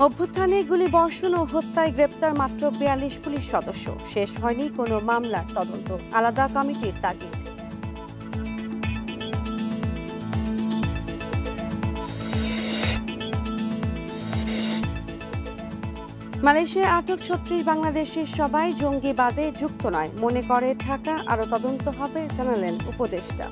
অভ্যুত্থানে গুলিবর্ষণ ও হত্যায় গ্রেপ্তার মাত্র ৪২ পুলিশ সদস্য, শেষ হয়নি কোনো মামলার তদন্ত, আলাদা কমিটির তাগিদ। মালয়েশিয়ায় আটক ৩৬ বাংলাদেশি সবাই জঙ্গিবাদে যুক্ত নয়, মনে করে ঢাকা, আরও তদন্ত হবে জানালেন উপদেষ্টা।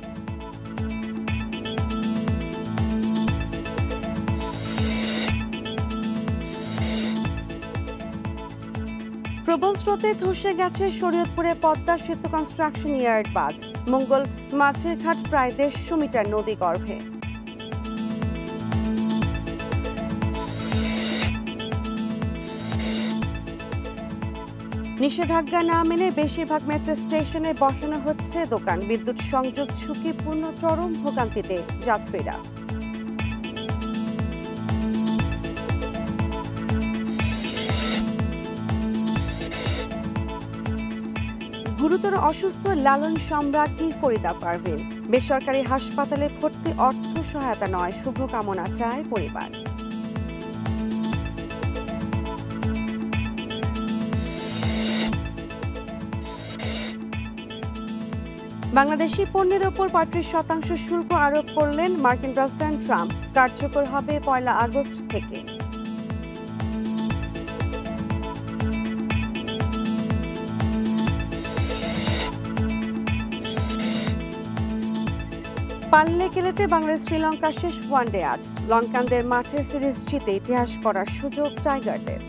প্রবল স্রোতে ধসে গেছে শরীয়তপুরে পদ্মা সেতু কনস্ট্রাকশন ইয়ার্ড বাঁধ, মঙ্গল মাছের ঘাট প্রায় ১৫০ মিটার নদী গর্ভে। নিষেধাজ্ঞা না মেনে বেশিরভাগ মেট্রো স্টেশনে বসানো হচ্ছে দোকান, বিদ্যুৎ সংযোগ ঝুঁকিপূর্ণ, চরম ভোগান্তিতে যাত্রীরা। গুরুতর অসুস্থ লালন সম্রাজ্ঞী ফরিদা পারভিন, বেসরকারি হাসপাতালে ভর্তি, অর্থ সহায়তা নয়, শুভকামনা চায় পরিবার। বাংলাদেশি পণ্যের ওপর ৩৫% শুল্ক আরোপ করলেন মার্কিন প্রেসিডেন্ট ট্রাম্প, কার্যকর হবে ১ আগস্ট থেকে। পাল্লে কেলেতে বাংলাদেশ শ্রীলঙ্কা শেষ ওয়ানডে আজ, লঙ্কানদের মাঠে সিরিজ জিতে ইতিহাস করার সুযোগ টাইগারদের।